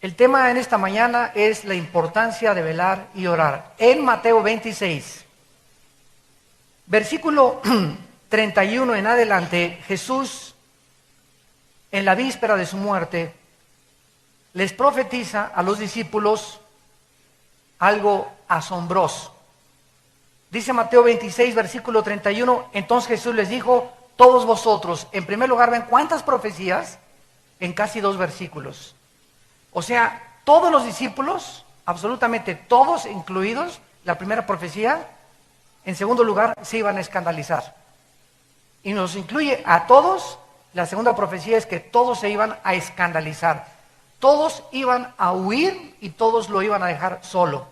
El tema en esta mañana es la importancia de velar y orar. En Mateo 26, versículo 31 en adelante, Jesús, en la víspera de su muerte, les profetiza a los discípulos algo asombroso. Dice Mateo 26, versículo 31, entonces Jesús les dijo, todos vosotros, en primer lugar, ¿ven cuántas profecías? En casi 2 versículos. O sea, todos los discípulos, absolutamente todos incluidos, la primera profecía, en segundo lugar, se iban a escandalizar. Y nos incluye a todos, la segunda profecía es que todos se iban a escandalizar. Todos iban a huir y todos lo iban a dejar solo.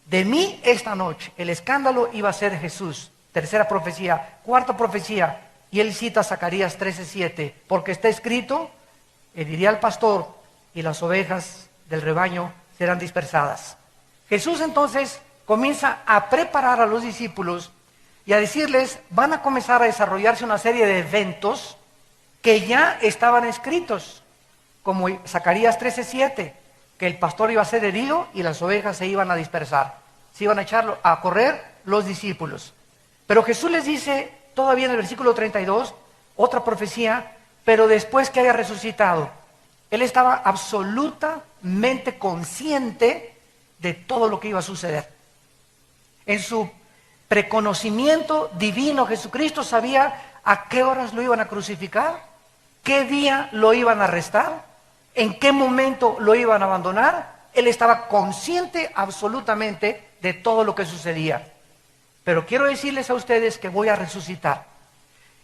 De mí esta noche, el escándalo iba a ser Jesús. Tercera profecía. Cuarta profecía, y él cita Zacarías 13:7, porque está escrito, heriré al pastor y las ovejas del rebaño serán dispersadas. Jesús entonces comienza a preparar a los discípulos y a decirles, van a comenzar a desarrollarse una serie de eventos que ya estaban escritos, como Zacarías 13:7, que el pastor iba a ser herido y las ovejas se iban a dispersar, se iban a echar a correr los discípulos. Pero Jesús les dice, todavía en el versículo 32, otra profecía, pero después que haya resucitado. Él estaba absolutamente consciente de todo lo que iba a suceder. En su preconocimiento divino, Jesucristo sabía a qué horas lo iban a crucificar, qué día lo iban a arrestar, en qué momento lo iban a abandonar. Él estaba consciente absolutamente de todo lo que sucedía. Pero quiero decirles a ustedes que voy a resucitar.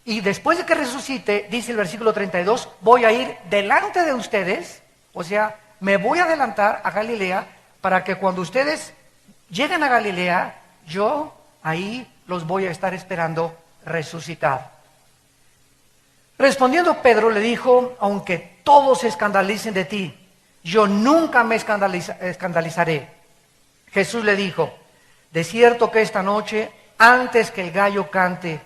Y después de que resucite, dice el versículo 32, voy a ir delante de ustedes, o sea, me voy a adelantar a Galilea para que cuando ustedes lleguen a Galilea, yo ahí los voy a estar esperando resucitar. Respondiendo Pedro le dijo, aunque todos se escandalicen de ti, yo nunca me escandalizaré. Jesús le dijo, de cierto que esta noche, antes que el gallo cante,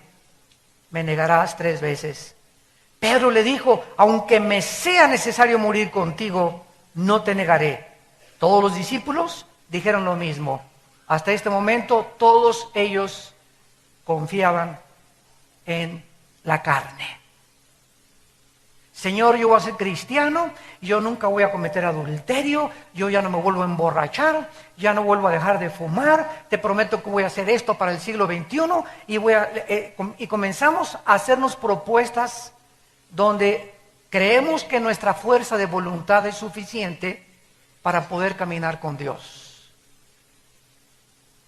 me negarás 3 veces. Pedro le dijo, aunque me sea necesario morir contigo, no te negaré. Todos los discípulos dijeron lo mismo. Hasta este momento todos ellos confiaban en la carne. Señor, yo voy a ser cristiano, yo nunca voy a cometer adulterio, yo ya no me vuelvo a emborrachar, ya no vuelvo a dejar de fumar, te prometo que voy a hacer esto para el siglo XXI y comenzamos a hacernos propuestas donde creemos que nuestra fuerza de voluntad es suficiente para poder caminar con Dios.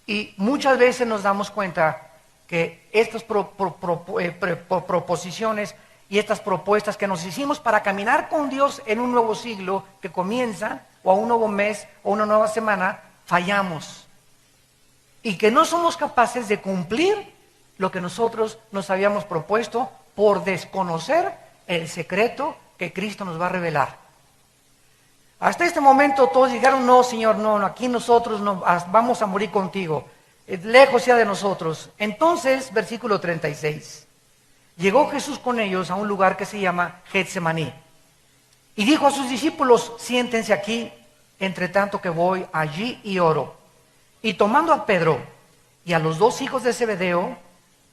Y muchas veces nos damos cuenta que estas proposiciones y estas propuestas que nos hicimos para caminar con Dios en un nuevo siglo que comienza, o a un nuevo mes, o una nueva semana, fallamos. Y que no somos capaces de cumplir lo que nosotros nos habíamos propuesto por desconocer el secreto que Cristo nos va a revelar. Hasta este momento todos dijeron, no, Señor, no, aquí nosotros no, vamos a morir contigo. Lejos sea de nosotros. Entonces, versículo 36. Llegó Jesús con ellos a un lugar que se llama Getsemaní. Y dijo a sus discípulos, siéntense aquí, entre tanto que voy allí y oro. Y tomando a Pedro y a los 2 hijos de Zebedeo,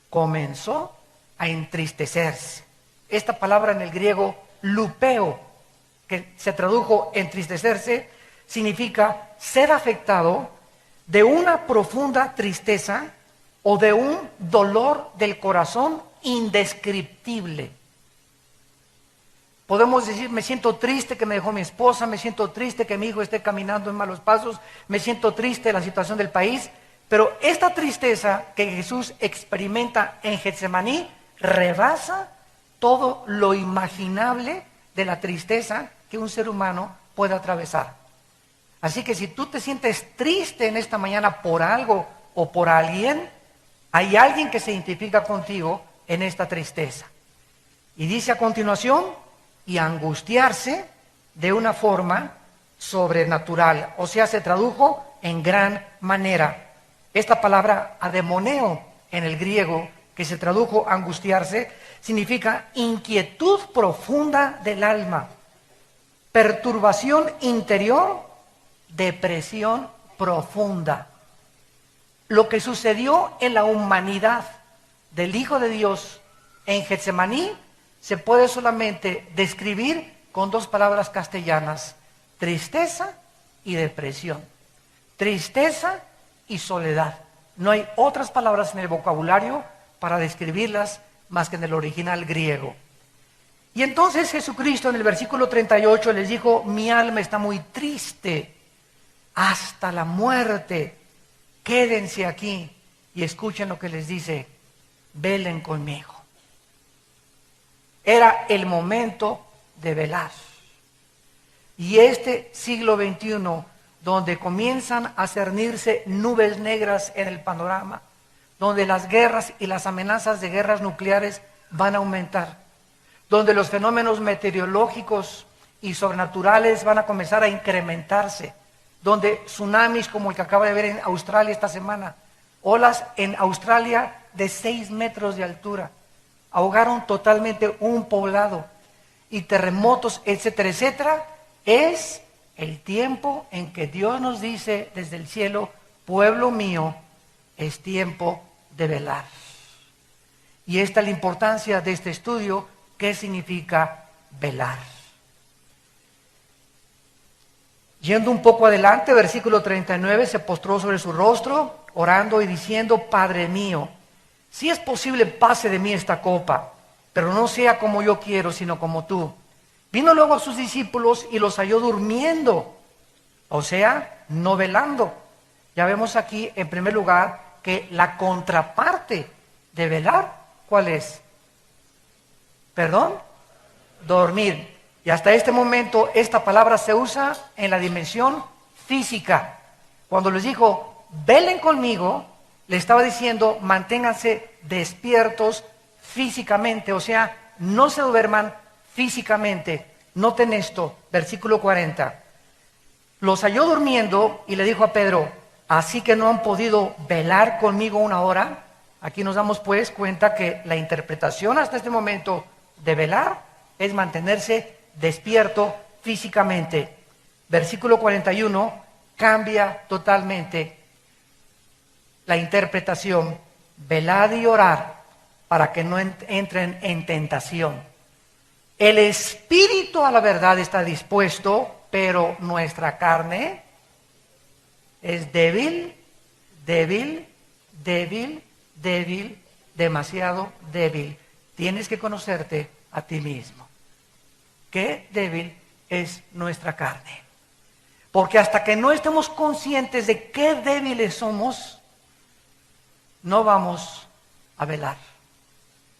comenzó a entristecerse. Esta palabra en el griego, lupeo, que se tradujo entristecerse, significa ser afectado de una profunda tristeza o de un dolor del corazón indescriptible. Podemos decir, me siento triste que me dejó mi esposa, me siento triste que mi hijo esté caminando en malos pasos, me siento triste de la situación del país, pero esta tristeza que Jesús experimenta en Getsemaní rebasa todo lo imaginable de la tristeza que un ser humano puede atravesar. Así que si tú te sientes triste en esta mañana por algo o por alguien, hay alguien que se identifica contigo en esta tristeza. Y dice a continuación, y angustiarse de una forma sobrenatural, o sea, se tradujo en gran manera. Esta palabra ademoneo en el griego, que se tradujo angustiarse, significa inquietud profunda del alma. perturbación interior, depresión profunda. Lo que sucedió en la humanidad del Hijo de Dios en Getsemaní se puede solamente describir con dos palabras castellanas: tristeza y depresión. Tristeza y soledad. No hay otras palabras en el vocabulario para describirlas más que en el original griego. Y entonces Jesucristo en el versículo 38 les dijo: mi alma está muy triste hasta la muerte, quédense aquí y escuchen lo que les dice: velen conmigo. Era el momento de velar. Y este siglo XXI, donde comienzan a cernirse nubes negras en el panorama, donde las guerras y las amenazas de guerras nucleares van a aumentar, donde los fenómenos meteorológicos y sobrenaturales van a comenzar a incrementarse, donde tsunamis como el que acaba de ver en Australia esta semana, olas en Australia de 6 metros de altura, ahogaron totalmente un poblado, y terremotos, etcétera, etcétera. Es el tiempo en que Dios nos dice desde el cielo: pueblo mío, es tiempo de velar. Y esta es la importancia de este estudio. ¿Qué significa velar? Yendo un poco adelante, versículo 39, se postró sobre su rostro, orando y diciendo: Padre mío, si es posible, pase de mí esta copa, pero no sea como yo quiero, sino como tú. Vino luego a sus discípulos y los halló durmiendo, o sea, no velando. Ya vemos aquí, en primer lugar, que la contraparte de velar, ¿cuál es? ¿Perdón? Dormir. Y hasta este momento esta palabra se usa en la dimensión física. Cuando les dijo: velen conmigo, le estaba diciendo: manténganse despiertos físicamente, o sea, no se duerman físicamente. Noten esto, versículo 40. Los halló durmiendo y le dijo a Pedro: ¿así que no han podido velar conmigo una hora? Aquí nos damos pues cuenta que la interpretación hasta este momento de velar es mantenerse despierto físicamente. Versículo 41 cambia totalmente la interpretación: velad y orad para que no entren en tentación. El espíritu a la verdad está dispuesto, pero nuestra carne es débil, débil, débil, débil, demasiado débil. Tienes que conocerte a ti mismo. Qué débil es nuestra carne. Porque hasta que no estemos conscientes de qué débiles somos, no vamos a velar.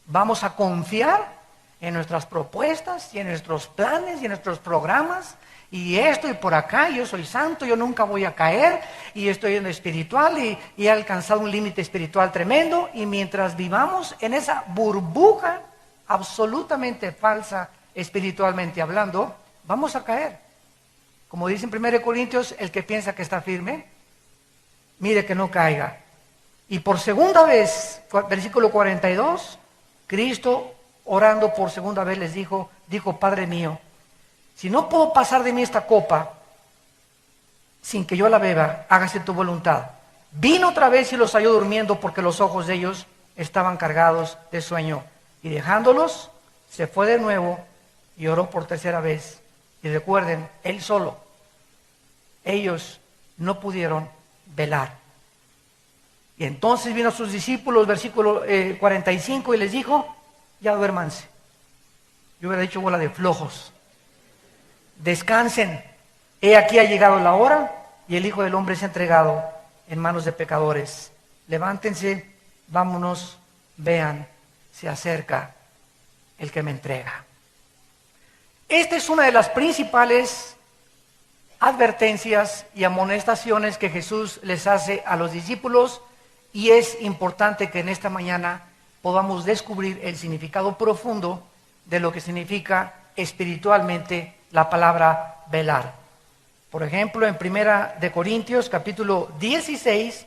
Vamos a confiar en nuestras propuestas y en nuestros planes y en nuestros programas, y esto y por acá: yo soy santo, yo nunca voy a caer, y estoy en lo espiritual y he alcanzado un límite espiritual tremendo. Y mientras vivamos en esa burbuja absolutamente falsa espiritualmente hablando, vamos a caer. Como dice en 1 Corintios, el que piensa que está firme, mire que no caiga. Y por segunda vez, versículo 42, Cristo, orando por segunda vez, les dijo: Padre mío, si no puedo pasar de mí esta copa sin que yo la beba, hágase tu voluntad. Vino otra vez y los halló durmiendo, porque los ojos de ellos estaban cargados de sueño. Y dejándolos, se fue de nuevo y oró por tercera vez. Y recuerden, él solo. Ellos no pudieron velar. Y entonces vino a sus discípulos, versículo 45, y les dijo: ya duérmanse. Yo hubiera dicho: bola de flojos. Descansen. He aquí ha llegado la hora y el Hijo del Hombre se ha entregado en manos de pecadores. Levántense, vámonos, vean, se acerca el que me entrega. Esta es una de las principales advertencias y amonestaciones que Jesús les hace a los discípulos, y es importante que en esta mañana podamos descubrir el significado profundo de lo que significa espiritualmente la palabra velar. Por ejemplo, en 1 Corintios capítulo 16,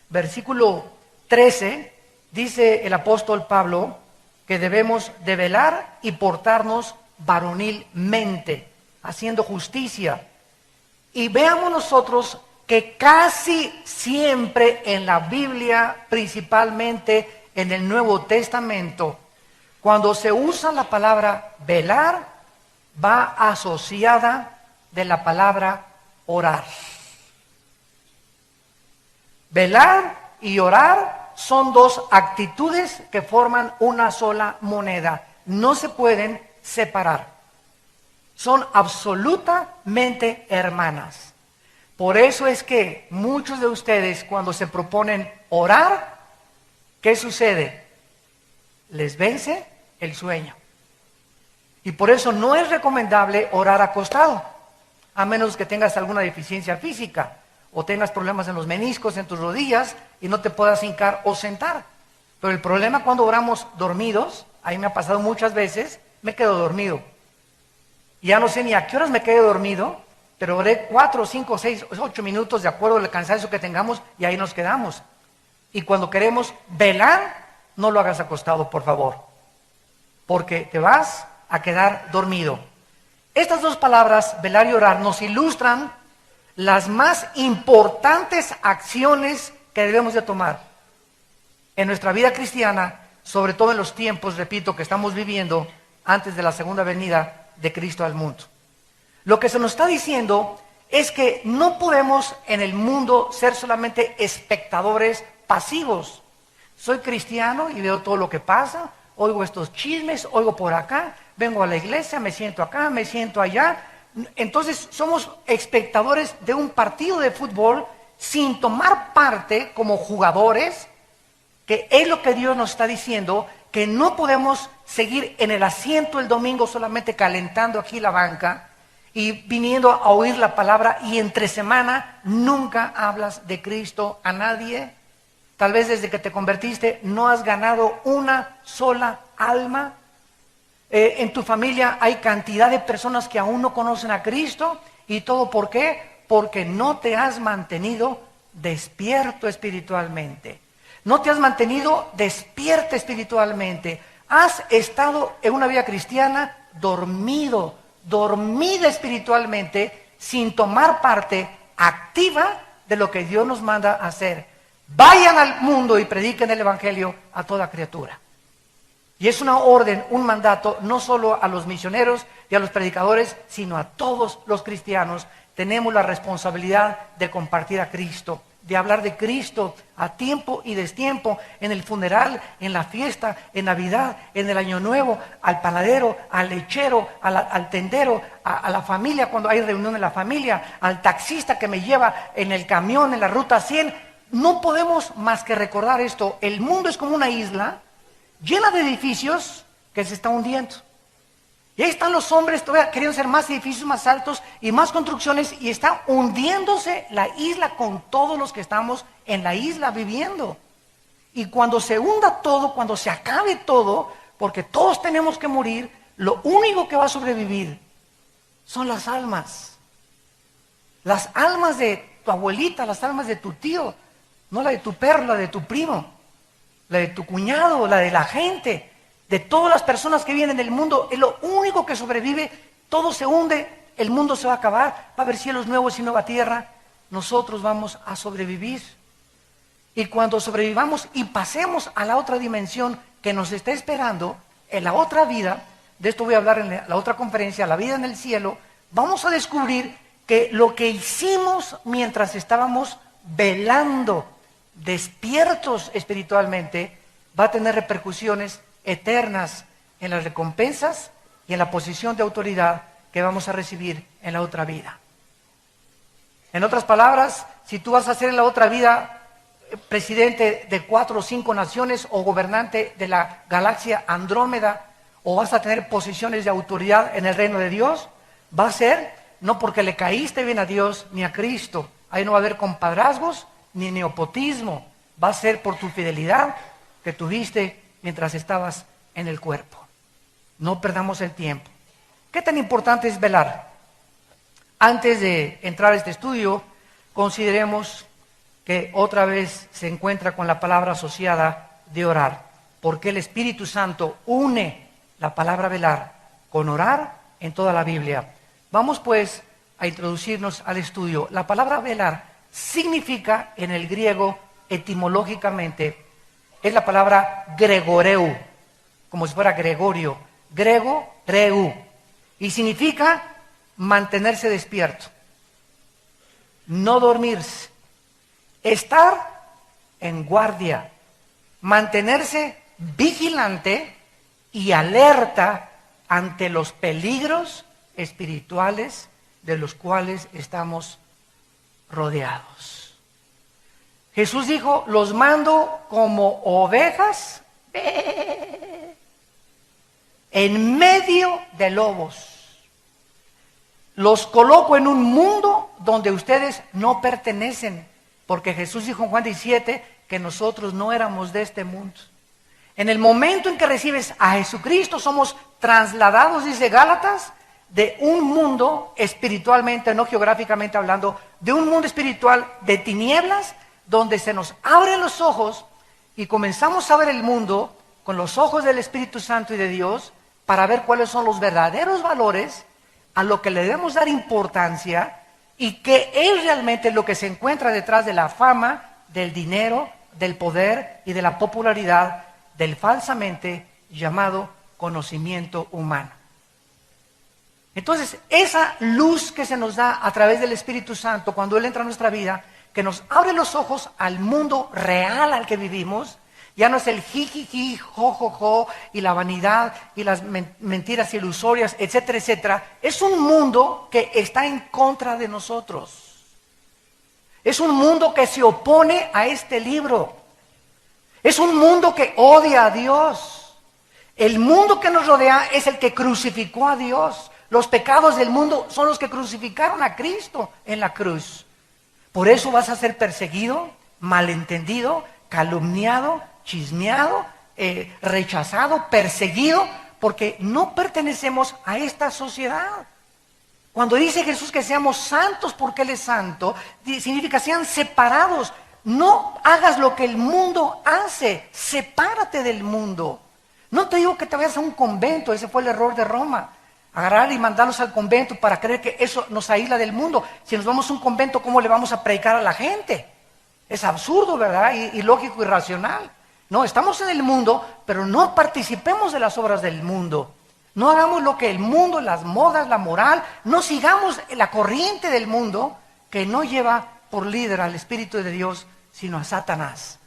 versículo 13, dice el apóstol Pablo que debemos de velar y portarnos varonilmente. haciendo justicia. Y veamos nosotros que casi siempre en la Biblia, principalmente en el Nuevo Testamento, cuando se usa la palabra velar, va asociada de la palabra orar. Velar y orar son dos actitudes que forman una sola moneda. No se pueden separar. Son absolutamente hermanas. Por eso es que muchos de ustedes, cuando se proponen orar, ¿qué sucede? Les vence el sueño. Y por eso no es recomendable orar acostado, a menos que tengas alguna deficiencia física o tengas problemas en los meniscos, en tus rodillas y no te puedas hincar o sentar. Pero el problema cuando oramos dormidos, a mí me ha pasado muchas veces, me quedo dormido. Y ya no sé ni a qué horas me quedé dormido, pero oré 4, 5, 6, 8 minutos de acuerdo al cansancio que tengamos y ahí nos quedamos. Y cuando queremos velar, no lo hagas acostado, por favor, porque te vas a quedar dormido. Estas dos palabras, velar y orar, nos ilustran las más importantes acciones que debemos de tomar en nuestra vida cristiana, sobre todo en los tiempos, repito, que estamos viviendo antes de la segunda venida de Cristo al mundo. Lo que se nos está diciendo es que no podemos en el mundo ser solamente espectadores pasivos. Soy cristiano y veo todo lo que pasa, oigo estos chismes, oigo por acá, vengo a la iglesia, me siento acá, me siento allá. Entonces somos espectadores de un partido de fútbol sin tomar parte como jugadores, que es lo que Dios nos está diciendo, que no podemos seguir en el asiento el domingo solamente calentando aquí la banca y viniendo a oír la palabra y entre semana nunca hablas de Cristo a nadie. Tal vez desde que te convertiste no has ganado una sola alma. En tu familia hay cantidad de personas que aún no conocen a Cristo. ¿Y todo por qué? Porque no te has mantenido despierto espiritualmente. No te has mantenido despierta espiritualmente. Has estado en una vida cristiana dormida espiritualmente, sin tomar parte activa de lo que Dios nos manda a hacer. Vayan al mundo y prediquen el Evangelio a toda criatura. Y es una orden, un mandato, no solo a los misioneros y a los predicadores, sino a todos los cristianos. Tenemos la responsabilidad de compartir a Cristo, de hablar de Cristo a tiempo y destiempo, en el funeral, en la fiesta, en Navidad, en el Año Nuevo, al panadero, al lechero, al tendero, a la familia cuando hay reunión en la familia, al taxista que me lleva en el camión, en la ruta 100. No podemos más que recordar esto. El mundo es como una isla llena de edificios que se está hundiendo. Y ahí están los hombres todavía queriendo hacer más edificios más altos y más construcciones, y está hundiéndose la isla con todos los que estamos en la isla viviendo. Y cuando se hunda todo, cuando se acabe todo, porque todos tenemos que morir, lo único que va a sobrevivir son las almas. Las almas de tu abuelita, las almas de tu tío, no la de tu perro, la de tu primo, la de tu cuñado, la de la gente, de todas las personas que vienen del mundo. Es lo único que sobrevive. Todo se hunde, el mundo se va a acabar, va a haber cielos nuevos y nueva tierra. Nosotros vamos a sobrevivir. Y cuando sobrevivamos y pasemos a la otra dimensión que nos está esperando, en la otra vida, de esto voy a hablar en la otra conferencia, la vida en el cielo, vamos a descubrir que lo que hicimos mientras estábamos velando, despiertos espiritualmente, va a tener repercusiones eternas en las recompensas y en la posición de autoridad que vamos a recibir en la otra vida. En otras palabras, si tú vas a ser en la otra vida presidente de 4 o 5 naciones o gobernante de la galaxia Andrómeda, o vas a tener posiciones de autoridad en el reino de Dios, va a ser no porque le caíste bien a Dios ni a Cristo. Ahí no va a haber compadrazgos ni nepotismo. Va a ser por tu fidelidad que tuviste mientras estabas en el cuerpo. No perdamos el tiempo. ¿Qué tan importante es velar? Antes de entrar a este estudio, consideremos que otra vez se encuentra con la palabra asociada de orar, porque el Espíritu Santo une la palabra velar con orar en toda la Biblia. Vamos pues a introducirnos al estudio. La palabra velar significa en el griego etimológicamente, es la palabra gregoreu, como si fuera Gregorio, grego, reu, y significa mantenerse despierto, no dormirse, estar en guardia, mantenerse vigilante y alerta ante los peligros espirituales de los cuales estamos rodeados. Jesús dijo, los mando como ovejas en medio de lobos. Los coloco en un mundo donde ustedes no pertenecen, porque Jesús dijo en Juan 17 que nosotros no éramos de este mundo. En el momento en que recibes a Jesucristo, somos trasladados, dice Gálatas, de un mundo espiritualmente, no geográficamente hablando, de un mundo espiritual de tinieblas, donde se nos abren los ojos y comenzamos a ver el mundo con los ojos del Espíritu Santo y de Dios, para ver cuáles son los verdaderos valores a lo que le debemos dar importancia y qué es realmente lo que se encuentra detrás de la fama, del dinero, del poder y de la popularidad del falsamente llamado conocimiento humano. Entonces, esa luz que se nos da a través del Espíritu Santo cuando Él entra a nuestra vida, que nos abre los ojos al mundo real al que vivimos, ya no es el jijiji, jojojo, y la vanidad, y las mentiras ilusorias, etcétera, etcétera. Es un mundo que está en contra de nosotros. Es un mundo que se opone a este libro. Es un mundo que odia a Dios. El mundo que nos rodea es el que crucificó a Dios. Los pecados del mundo son los que crucificaron a Cristo en la cruz. Por eso vas a ser perseguido, malentendido, calumniado, chismeado, rechazado, perseguido, porque no pertenecemos a esta sociedad. Cuando dice Jesús que seamos santos porque Él es santo, significa sean separados. No hagas lo que el mundo hace, sepárate del mundo. No te digo que te vayas a un convento, ese fue el error de Roma. Agarrar y mandarlos al convento para creer que eso nos aísla del mundo. Si nos vamos a un convento, ¿cómo le vamos a predicar a la gente? Es absurdo, ¿verdad? Y lógico y racional. No, estamos en el mundo, pero no participemos de las obras del mundo. No hagamos lo que el mundo, las modas, la moral, no sigamos la corriente del mundo que no lleva por líder al Espíritu de Dios, sino a Satanás.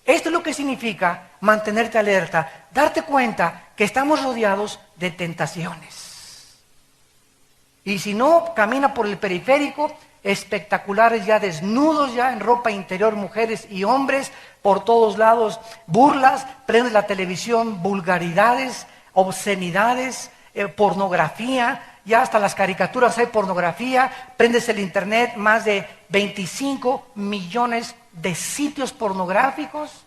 Esto es lo que significa mantenerte alerta, darte cuenta que estamos rodeados de tentaciones. Y si no, camina por el periférico, espectaculares ya desnudos, ya en ropa interior, mujeres y hombres, por todos lados, burlas, prendes la televisión, vulgaridades, obscenidades, pornografía, ya hasta las caricaturas hay pornografía, prendes el internet, más de 25 millones de sitios pornográficos.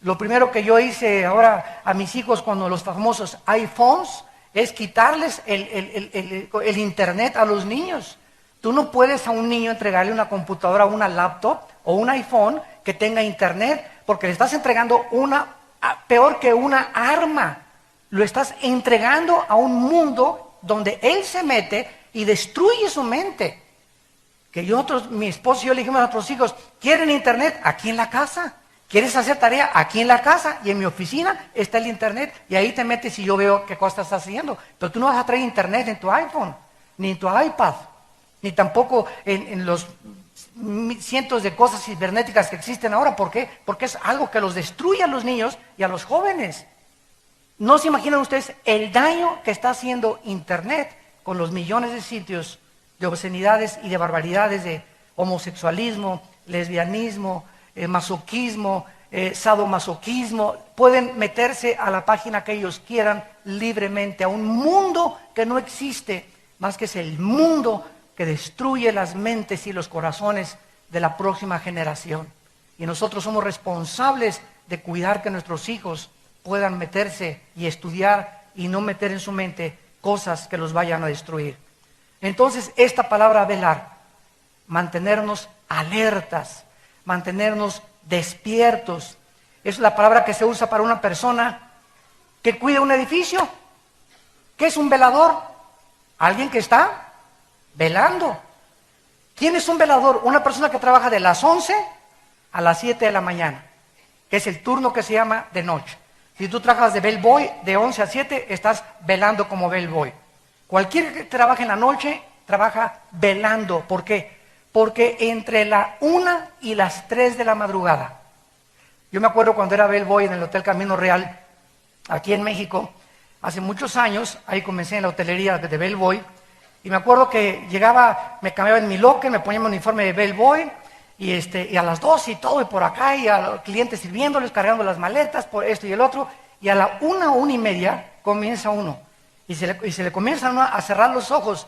Lo primero que yo hice ahora a mis hijos con los famosos iPhones es quitarles el internet a los niños. Tú no puedes a un niño entregarle una computadora, una laptop o un iPhone que tenga internet, porque le estás entregando peor que una arma. Lo estás entregando a un mundo donde él se mete y destruye su mente. Que mi esposo y yo le dijimos a nuestros hijos, ¿quieren internet? Aquí en la casa. ¿Quieres hacer tarea? Aquí en la casa y en mi oficina está el internet. Y ahí te metes y yo veo qué cosas estás haciendo. Pero tú no vas a traer internet en tu iPhone, ni en tu iPad, ni tampoco en los cientos de cosas cibernéticas que existen ahora. ¿Por qué? Porque es algo que los destruye a los niños y a los jóvenes. No se imaginan ustedes el daño que está haciendo internet con los millones de sitios de obscenidades y de barbaridades, de homosexualismo, lesbianismo, masoquismo, sadomasoquismo. Pueden meterse a la página que ellos quieran libremente, a un mundo que no existe, más que es el mundo que destruye las mentes y los corazones de la próxima generación. Y nosotros somos responsables de cuidar que nuestros hijos puedan meterse y estudiar y no meter en su mente cosas que los vayan a destruir. Entonces, esta palabra velar, mantenernos alertas, mantenernos despiertos, es la palabra que se usa para una persona que cuida un edificio. ¿Qué es un velador? Alguien que está velando. ¿Quién es un velador? Una persona que trabaja de las 11 a las 7 de la mañana, que es el turno que se llama de noche. Si tú trabajas de bellboy de 11 a 7, estás velando como bellboy. Cualquiera que trabaje en la noche, trabaja velando. ¿Por qué? Porque entre la 1 y las 3 de la madrugada, yo me acuerdo cuando era bellboy en el Hotel Camino Real, aquí en México, hace muchos años, ahí comencé en la hotelería de bellboy, y me acuerdo que llegaba, me cambiaba en mi locker, me ponía mi uniforme de bellboy, y a las 12 y todo, y por acá, y a los clientes sirviéndoles, cargando las maletas, por esto y el otro, y a la 1:30 comienza uno, y se le comienzan a cerrar los ojos,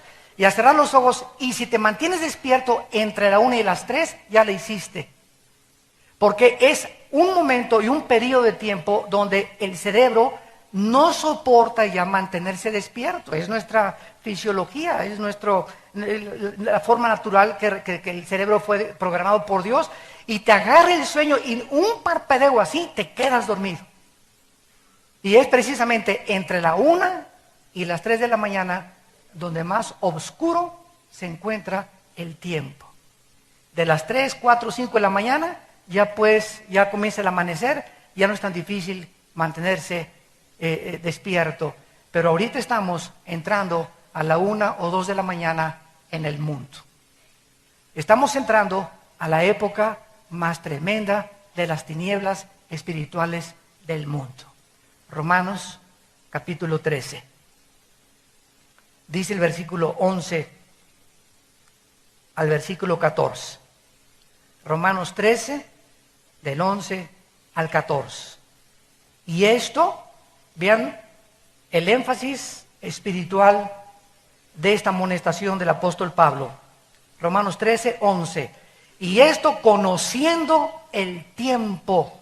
y si te mantienes despierto entre la 1 y las 3, ya le hiciste. Porque es un momento y un periodo de tiempo donde el cerebro no soporta ya mantenerse despierto. Es nuestra fisiología, es la forma natural que el cerebro fue programado por Dios, y te agarra el sueño y un parpadeo así te quedas dormido. Y es precisamente entre la 1 y las 3 de la mañana donde más oscuro se encuentra el tiempo. De las 3, 4, 5 de la mañana ya comienza el amanecer, ya no es tan difícil mantenerse despierto. Pero ahorita estamos entrando a la 1 o 2 de la mañana en el mundo. Estamos entrando a la época más tremenda de las tinieblas espirituales del mundo. Romanos capítulo 13. Dice el versículo 11 al versículo 14. Romanos 13, del 11 al 14. Y esto, vean el énfasis espiritual de esta amonestación del apóstol Pablo. Romanos 13, 11. Y esto conociendo el tiempo.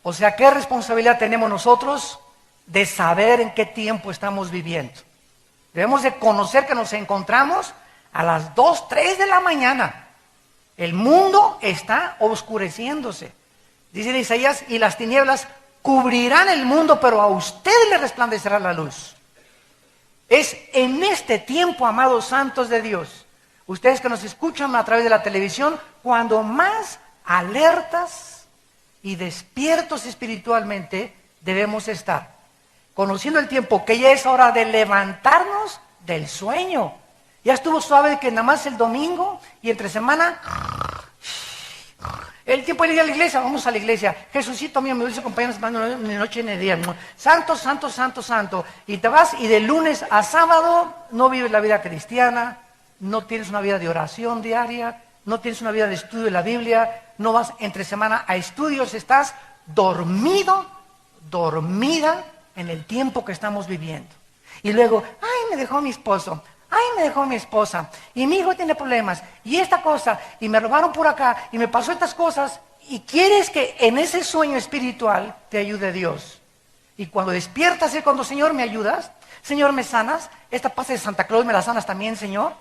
O sea, ¿qué responsabilidad tenemos nosotros de saber en qué tiempo estamos viviendo? Debemos de conocer que nos encontramos a las 2, 3 de la mañana. El mundo está oscureciéndose. Dice Isaías, y las tinieblas cubrirán el mundo, pero a ustedes les resplandecerá la luz. Es en este tiempo, amados santos de Dios, ustedes que nos escuchan a través de la televisión, cuando más alertas y despiertos espiritualmente debemos estar. Conociendo el tiempo, que ya es hora de levantarnos del sueño. Ya estuvo suave que nada más el domingo y entre semana, el tiempo de ir a la iglesia, vamos a la iglesia. Jesucito mío, me dulce compañero, ni noche ni día. Santo, santo, santo, santo. Y te vas y de lunes a sábado no vives la vida cristiana, no tienes una vida de oración diaria, no tienes una vida de estudio de la Biblia, no vas entre semana a estudios, estás dormido, dormida en el tiempo que estamos viviendo. Y luego, ay, me dejó mi esposo, ay, me dejó mi esposa, y mi hijo tiene problemas, y esta cosa, y me robaron por acá, y me pasó estas cosas, y quieres que en ese sueño espiritual te ayude Dios. Y cuando despiertas es cuando, Señor, ¿me ayudas? Señor, ¿me sanas? Esta paz de Santa Claus, ¿me la sanas también, Señor?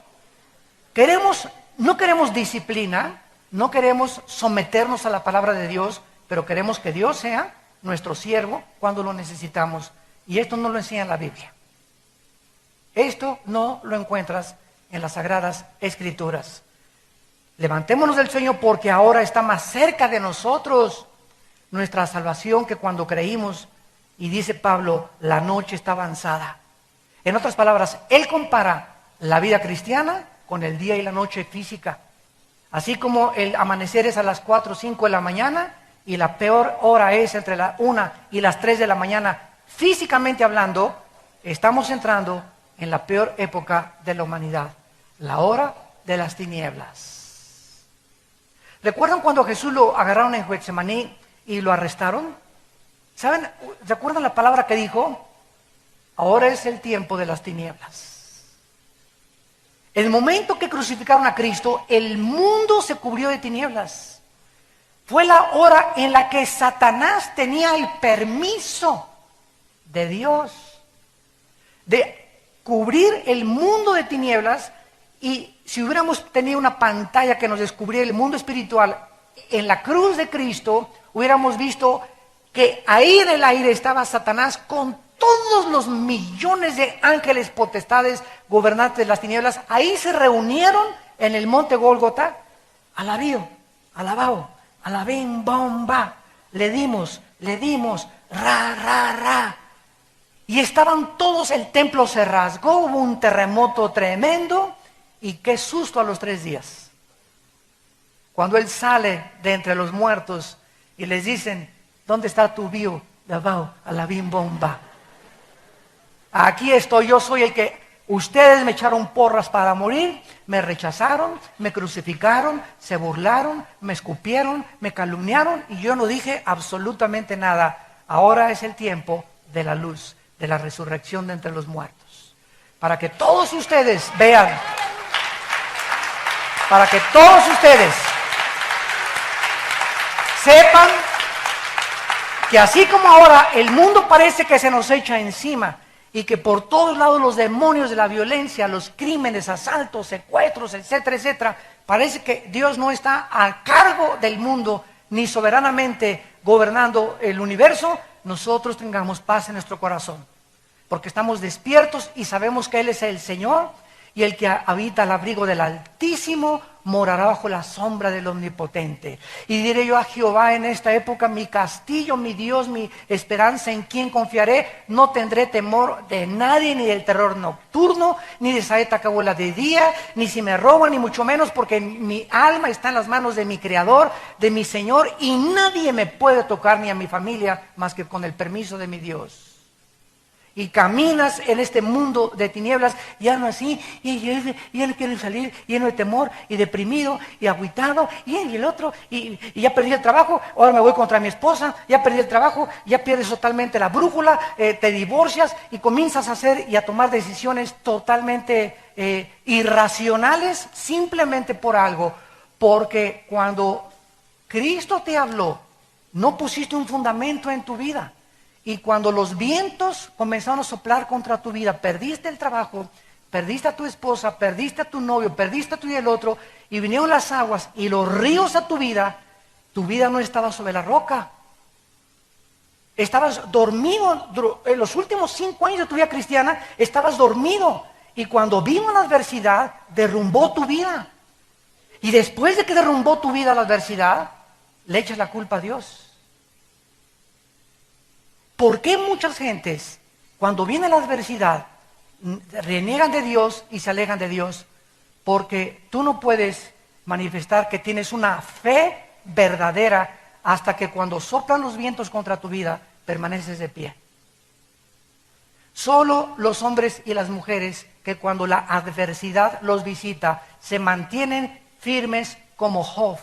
No queremos disciplina, no queremos someternos a la palabra de Dios, pero queremos que Dios sea nuestro siervo cuando lo necesitamos. Y esto no lo enseña la Biblia. Esto no lo encuentras en las Sagradas Escrituras. Levantémonos del sueño porque ahora está más cerca de nosotros nuestra salvación que cuando creímos. Y dice Pablo, la noche está avanzada. En otras palabras, él compara la vida cristiana con el día y la noche física. Así como el amanecer es a las 4 o 5 de la mañana y la peor hora es entre la 1 y las 3 de la mañana, físicamente hablando, estamos entrando en la peor época de la humanidad, la hora de las tinieblas. ¿Recuerdan cuando Jesús lo agarraron en Getsemaní y lo arrestaron? ¿Saben? ¿Recuerdan la palabra que dijo? Ahora es el tiempo de las tinieblas. El momento que crucificaron a Cristo, el mundo se cubrió de tinieblas. Fue la hora en la que Satanás tenía el permiso de Dios de cubrir el mundo de tinieblas, y si hubiéramos tenido una pantalla que nos descubriera el mundo espiritual, en la cruz de Cristo hubiéramos visto que ahí en el aire estaba Satanás con todos los millones de ángeles, potestades, gobernantes de las tinieblas, ahí se reunieron en el monte Gólgota. Alabío, alabao, alabim, bomba. Le dimos, ra, ra, ra. Y estaban todos, el templo se rasgó, hubo un terremoto tremendo. Y qué susto a los 3 días. Cuando él sale de entre los muertos y les dicen, ¿dónde está tu bio? Alabao, alabim, bomba. Aquí estoy, yo soy el que ustedes me echaron porras para morir, me rechazaron, me crucificaron, se burlaron, me escupieron, me calumniaron y yo no dije absolutamente nada. Ahora es el tiempo de la luz, de la resurrección de entre los muertos. Para que todos ustedes vean, para que todos ustedes sepan que así como ahora el mundo parece que se nos echa encima, y que por todos lados los demonios de la violencia, los crímenes, asaltos, secuestros, etcétera, etcétera, parece que Dios no está a cargo del mundo, ni soberanamente gobernando el universo, nosotros tengamos paz en nuestro corazón. Porque estamos despiertos y sabemos que Él es el Señor, y el que habita al abrigo del Altísimo morará bajo la sombra del Omnipotente. Y diré yo a Jehová en esta época, mi castillo, mi Dios, mi esperanza, en quien confiaré. No tendré temor de nadie, ni del terror nocturno, ni de saeta que vuela de día, ni si me roban, ni mucho menos, porque mi alma está en las manos de mi Creador, de mi Señor, y nadie me puede tocar, ni a mi familia, más que con el permiso de mi Dios. Y caminas en este mundo de tinieblas, y ando así, y ya no quiero salir, lleno de temor, y deprimido, y agüitado, y el otro, y ya perdí el trabajo, ahora me voy contra mi esposa, ya perdí el trabajo, ya pierdes totalmente la brújula, te divorcias, y comienzas a hacer y a tomar decisiones totalmente irracionales, simplemente por algo, porque cuando Cristo te habló, no pusiste un fundamento en tu vida. Y cuando los vientos comenzaron a soplar contra tu vida, perdiste el trabajo, perdiste a tu esposa, perdiste a tu novio, perdiste a tú y el otro, y vinieron las aguas y los ríos a tu vida no estaba sobre la roca. Estabas dormido, en los últimos 5 años de tu vida cristiana, estabas dormido. Y cuando vino la adversidad, derrumbó tu vida. Y después de que derrumbó tu vida la adversidad, le echas la culpa a Dios. ¿Por qué muchas gentes, cuando viene la adversidad, reniegan de Dios y se alejan de Dios? Porque tú no puedes manifestar que tienes una fe verdadera hasta que cuando soplan los vientos contra tu vida, permaneces de pie. Solo los hombres y las mujeres que cuando la adversidad los visita, se mantienen firmes como Job.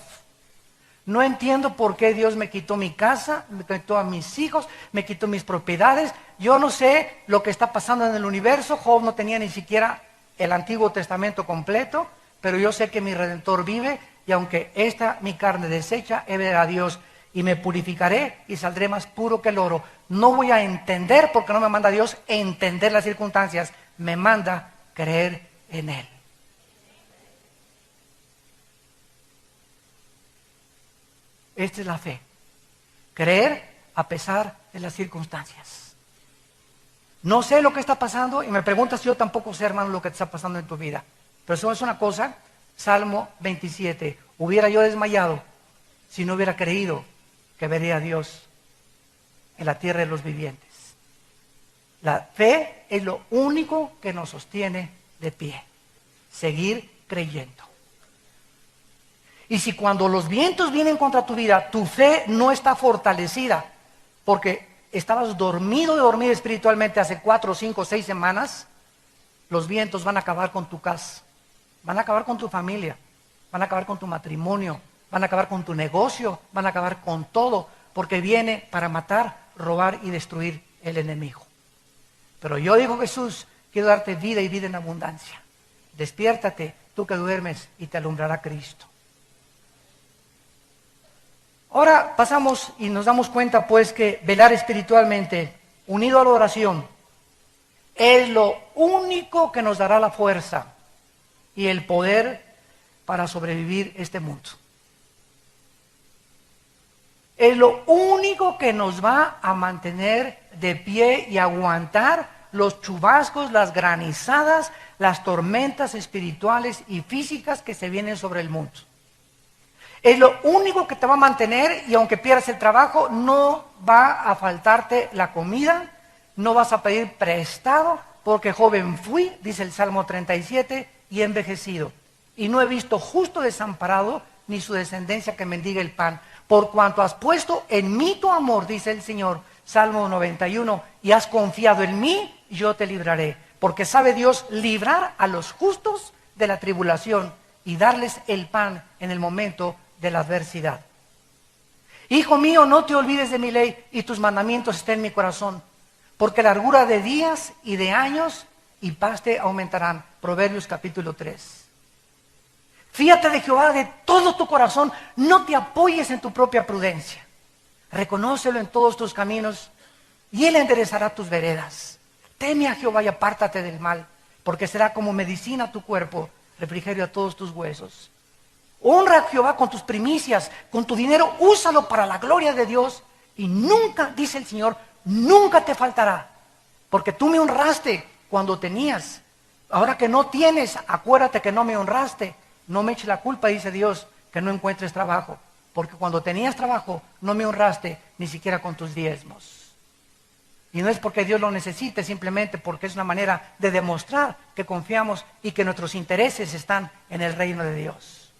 No entiendo por qué Dios me quitó mi casa, me quitó a mis hijos, me quitó mis propiedades. Yo no sé lo que está pasando en el universo. Job no tenía ni siquiera el Antiguo Testamento completo, pero yo sé que mi Redentor vive, y aunque esta mi carne deshecha, he de ver a Dios y me purificaré y saldré más puro que el oro. No voy a entender, porque no me manda Dios entender las circunstancias, me manda creer en Él. Esta es la fe. Creer a pesar de las circunstancias. No sé lo que está pasando y me preguntas, yo tampoco sé, hermano, lo que te está pasando en tu vida. Pero eso es una cosa, Salmo 27. Hubiera yo desmayado si no hubiera creído que vería a Dios en la tierra de los vivientes. La fe es lo único que nos sostiene de pie. Seguir creyendo. Y si cuando los vientos vienen contra tu vida, tu fe no está fortalecida, porque estabas dormido espiritualmente hace 4, 5, 6 semanas, los vientos van a acabar con tu casa, van a acabar con tu familia, van a acabar con tu matrimonio, van a acabar con tu negocio, van a acabar con todo, porque viene para matar, robar y destruir el enemigo. Pero yo digo, Jesús, quiero darte vida y vida en abundancia. Despiértate, tú que duermes, y te alumbrará Cristo. Ahora pasamos y nos damos cuenta pues que velar espiritualmente, unido a la oración, es lo único que nos dará la fuerza y el poder para sobrevivir este mundo. Es lo único que nos va a mantener de pie y aguantar los chubascos, las granizadas, las tormentas espirituales y físicas que se vienen sobre el mundo. Es lo único que te va a mantener, y aunque pierdas el trabajo, no va a faltarte la comida, no vas a pedir prestado, porque joven fui, dice el Salmo 37, y he envejecido. Y no he visto justo desamparado, ni su descendencia que mendigue el pan. Por cuanto has puesto en mí tu amor, dice el Señor, Salmo 91, y has confiado en mí, yo te libraré. Porque sabe Dios librar a los justos de la tribulación y darles el pan en el momento de la adversidad. Hijo mío, no te olvides de mi ley, y tus mandamientos estén en mi corazón, porque largura de días y de años y paz te aumentarán. Proverbios capítulo 3. Fíate de Jehová de todo tu corazón, no te apoyes en tu propia prudencia. Reconócelo en todos tus caminos y Él enderezará tus veredas. Teme a Jehová y apártate del mal, porque será como medicina a tu cuerpo, refrigerio a todos tus huesos. Honra a Jehová con tus primicias, con tu dinero, úsalo para la gloria de Dios, y nunca, dice el Señor, nunca te faltará, porque tú me honraste cuando tenías. Ahora que no tienes, acuérdate que no me honraste. No me eches la culpa, dice Dios, que no encuentres trabajo, porque cuando tenías trabajo no me honraste ni siquiera con tus diezmos. Y no es porque Dios lo necesite, simplemente porque es una manera de demostrar que confiamos y que nuestros intereses están en el reino de Dios.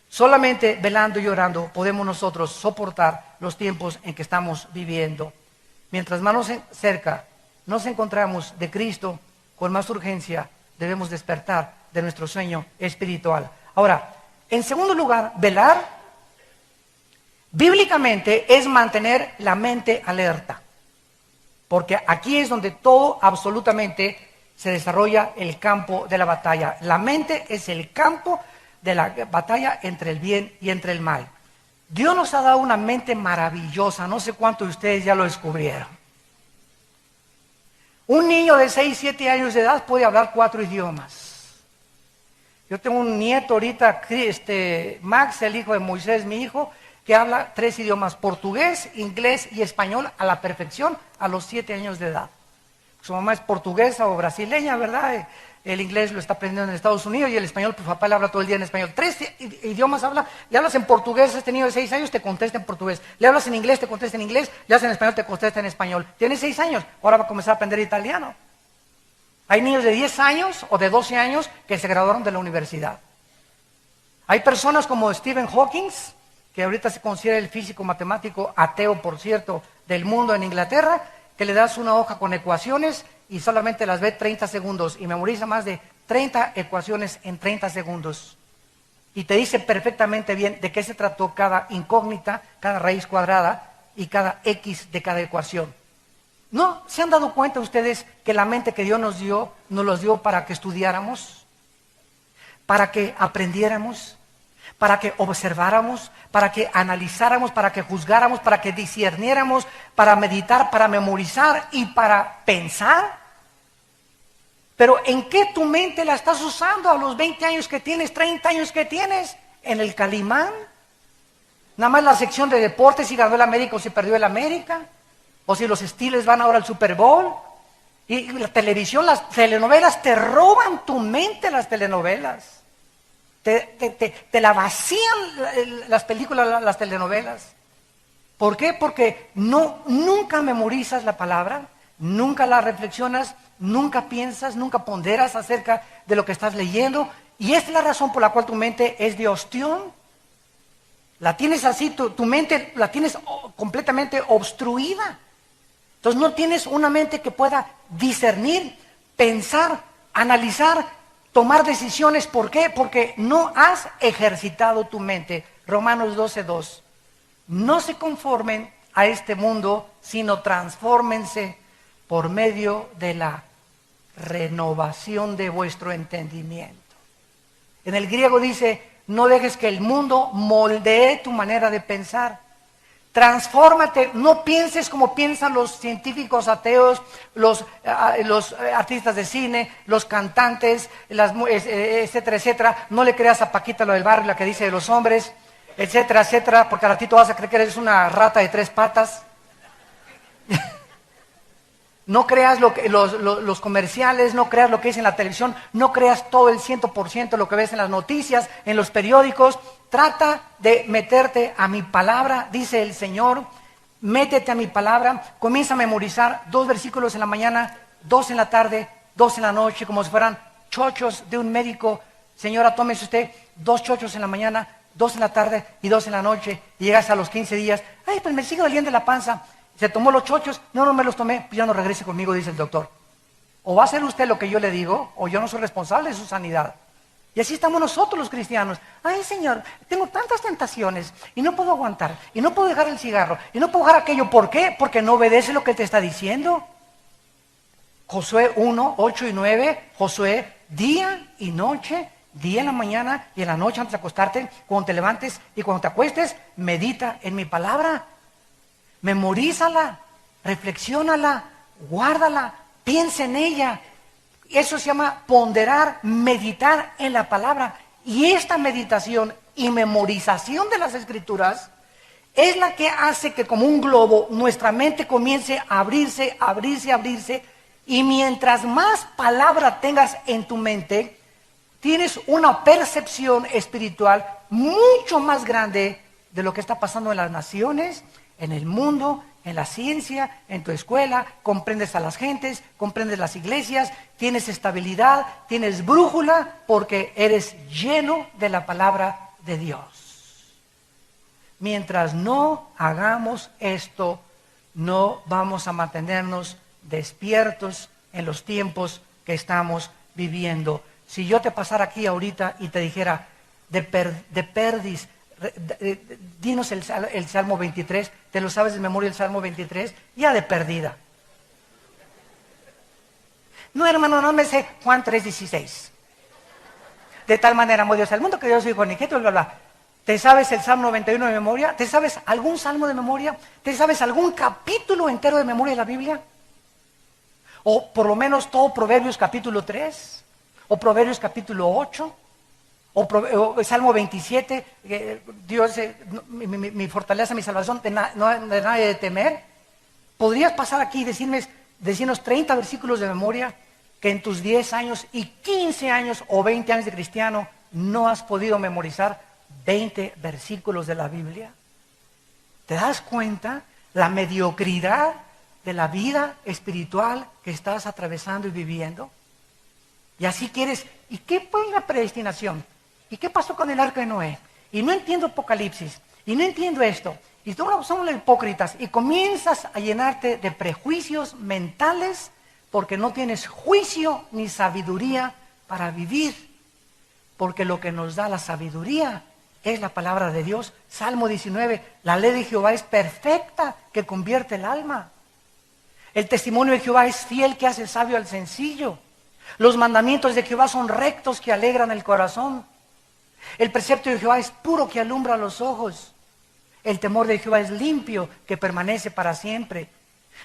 Solamente velando y orando podemos nosotros soportar los tiempos en que estamos viviendo. Mientras más cerca nos encontramos de Cristo, con más urgencia debemos despertar de nuestro sueño espiritual. Ahora, en segundo lugar, velar bíblicamente es mantener la mente alerta, porque aquí es donde todo absolutamente se desarrolla el campo de la batalla. La mente es el campo de la batalla entre el bien y entre el mal. Dios nos ha dado una mente maravillosa, no sé cuántos de ustedes ya lo descubrieron. Un niño de 6, 7 años de edad puede hablar 4 idiomas. Yo tengo un nieto ahorita, Max, el hijo de Moisés, mi hijo, que habla 3 idiomas, portugués, inglés y español a la perfección a los 7 años de edad. Su mamá es portuguesa o brasileña, ¿verdad? El inglés lo está aprendiendo en Estados Unidos y el español, pues papá le habla todo el día en español. 3 idiomas habla, le hablas en portugués, este niño de 6 años te contesta en portugués. Le hablas en inglés, te contesta en inglés, le hablas en español, te contesta en español. Tiene 6 años, ahora va a comenzar a aprender italiano. Hay niños de 10 años o de 12 años que se graduaron de la universidad. Hay personas como Stephen Hawking, que ahorita se considera el físico matemático ateo, por cierto, del mundo en Inglaterra, que le das una hoja con ecuaciones y solamente las ve 30 segundos y memoriza más de 30 ecuaciones en 30 segundos. Y te dice perfectamente bien de qué se trató cada incógnita, cada raíz cuadrada y cada x de cada ecuación. ¿No se han dado cuenta ustedes que la mente que Dios nos los dio para que estudiáramos, para que aprendiéramos, para que observáramos, para que analizáramos, para que juzgáramos, para que discerniéramos, para meditar, para memorizar y para pensar? Pero ¿en qué tu mente la estás usando a los 20 años que tienes, 30 años que tienes? ¿En el Calimán? ¿Nada más la sección de deportes si ganó el América o si perdió el América? ¿O si los Steelers van ahora al Super Bowl? Y la televisión, las telenovelas, te roban tu mente las telenovelas. Te la vacían las películas, las telenovelas. ¿Por qué? Porque nunca memorizas la palabra, nunca la reflexionas, nunca piensas, nunca ponderas acerca de lo que estás leyendo. Y esta es la razón por la cual tu mente es de ostión. La tienes así, tu mente la tienes completamente obstruida. Entonces no tienes una mente que pueda discernir, pensar, analizar, tomar decisiones. ¿Por qué? Porque no has ejercitado tu mente. Romanos 12:2. No se conformen a este mundo, sino transfórmense por medio de la renovación de vuestro entendimiento. En el griego dice, no dejes que el mundo moldee tu manera de pensar. Transfórmate, no pienses como piensan los científicos ateos, los artistas de cine, los cantantes, etcétera, etcétera. No le creas a Paquita lo del barrio, la que dice de los hombres, etcétera, etcétera, porque al ratito vas a creer que eres una rata de 3 patas. No creas los comerciales, no creas lo que es en la televisión, no creas todo el 100% lo que ves en las noticias, en los periódicos. Trata de meterte a mi palabra, dice el Señor. Métete a mi palabra, comienza a memorizar 2 versículos en la mañana, 2 en la tarde, 2 en la noche, como si fueran chochos de un médico. Señora, tómese usted 2 chochos en la mañana, 2 en la tarde y 2 en la noche. Y llegas a los 15 días, ay, pues me sigue doliendo la panza. Se tomó los chochos, no me los tomé, pues ya no regrese conmigo, dice el doctor. O va a hacer usted lo que yo le digo, o yo no soy responsable de su sanidad. Y así estamos nosotros los cristianos. Ay, Señor, tengo tantas tentaciones y no puedo aguantar, y no puedo dejar el cigarro, y no puedo dejar aquello. ¿Por qué? Porque no obedece lo que te está diciendo. Josué 1, 8 y 9, Josué, día y noche, día en la mañana y en la noche antes de acostarte, cuando te levantes y cuando te acuestes, medita en mi palabra. Memorízala, reflexiónala, guárdala, piensa en ella. Eso se llama ponderar, meditar en la palabra. Y esta meditación y memorización de las Escrituras es la que hace que, como un globo, nuestra mente comience a abrirse, abrirse, abrirse. Y mientras más palabra tengas en tu mente, tienes una percepción espiritual mucho más grande de lo que está pasando en las naciones, en el mundo, en la ciencia, en tu escuela. Comprendes a las gentes, comprendes las iglesias, tienes estabilidad, tienes brújula, porque eres lleno de la palabra de Dios. Mientras no hagamos esto, no vamos a mantenernos despiertos en los tiempos que estamos viviendo. Si yo te pasara aquí ahorita y te dijera, de perdis, dinos el Salmo 23, ¿te lo sabes de memoria el Salmo 23? Ya de perdida. No, hermano, no me sé Juan 3:16. De tal manera amó Dios al mundo que Dios dijo, ni que bla, bla, bla. ¿Te sabes el Salmo 91 de memoria? ¿Te sabes algún salmo de memoria? ¿Te sabes algún capítulo entero de memoria de la Biblia? O por lo menos todo Proverbios capítulo 3, o Proverbios capítulo 8, o Salmo 27, Dios, mi fortaleza, mi salvación, de nadie de temer. ¿Podrías pasar aquí y decirnos 30 versículos de memoria que en tus 10 años y 15 años o 20 años de cristiano no has podido memorizar 20 versículos de la Biblia? ¿Te das cuenta la mediocridad de la vida espiritual que estás atravesando y viviendo? Y así quieres, ¿y qué fue la predestinación? ¿Y qué pasó con el arca de Noé? Y no entiendo Apocalipsis, y no entiendo esto. Y todos somos los hipócritas, y comienzas a llenarte de prejuicios mentales porque no tienes juicio ni sabiduría para vivir. Porque lo que nos da la sabiduría es la palabra de Dios. Salmo 19, la ley de Jehová es perfecta, que convierte el alma. El testimonio de Jehová es fiel, que hace sabio al sencillo. Los mandamientos de Jehová son rectos, que alegran el corazón. El precepto de Jehová es puro, que alumbra los ojos. El temor de Jehová es limpio, que permanece para siempre.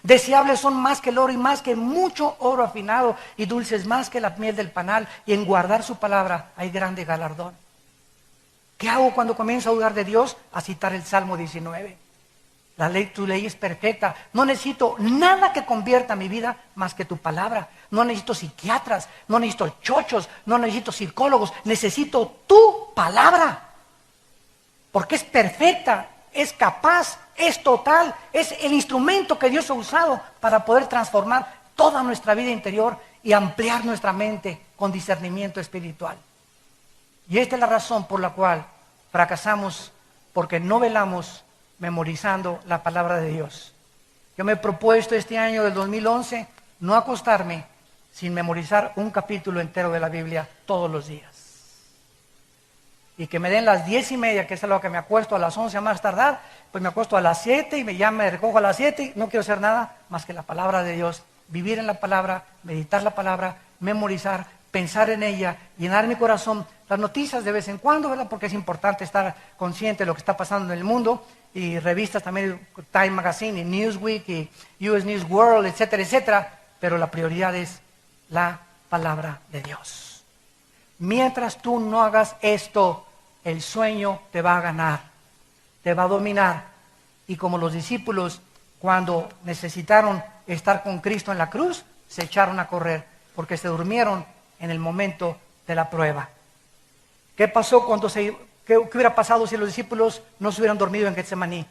Deseables son más que el oro y más que mucho oro afinado, y dulces más que la miel del panal, y en guardar su palabra hay grande galardón. ¿Qué hago cuando comienzo a dudar de Dios? A citar el Salmo 19. Tu ley es perfecta. No necesito nada que convierta mi vida más que tu palabra. No necesito psiquiatras, no necesito chochos, no necesito psicólogos. Necesito tu palabra. Porque es perfecta, es capaz, es total. Es el instrumento que Dios ha usado para poder transformar toda nuestra vida interior y ampliar nuestra mente con discernimiento espiritual. Y esta es la razón por la cual fracasamos, porque no velamos memorizando la palabra de Dios. Yo me he propuesto este año del 2011 no acostarme sin memorizar un capítulo entero de la Biblia todos los días. Y que me den las 10:30, que es a lo que me acuesto, a las 11 a más tardar, pues me acuesto a las 7 y ya me recojo a las 7 y no quiero hacer nada más que la palabra de Dios. Vivir en la palabra, meditar la palabra, memorizar, pensar en ella, llenar mi corazón. Las noticias de vez en cuando, ¿verdad? Porque es importante estar consciente de lo que está pasando en el mundo. Y revistas también, Time Magazine y Newsweek y US News World, etcétera, etcétera. Pero la prioridad es la palabra de Dios. Mientras tú no hagas esto, el sueño te va a ganar, te va a dominar. Y como los discípulos, cuando necesitaron estar con Cristo en la cruz, se echaron a correr porque se durmieron en el momento de la prueba. ¿Qué pasó qué hubiera pasado si los discípulos no se hubieran dormido en Getsemaní?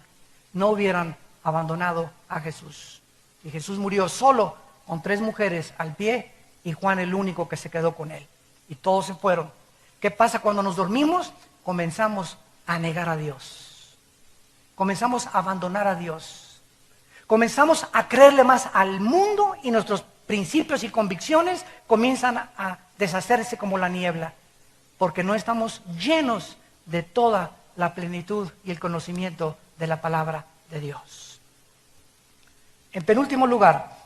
No hubieran abandonado a Jesús. Y Jesús murió solo con 3 mujeres al pie y Juan el único que se quedó con él. Y todos se fueron. ¿Qué pasa cuando nos dormimos? Comenzamos a negar a Dios. Comenzamos a abandonar a Dios. Comenzamos a creerle más al mundo y nuestros principios y convicciones comienzan a deshacerse como la niebla, porque no estamos llenos de toda la plenitud y el conocimiento de la palabra de Dios. En penúltimo lugar,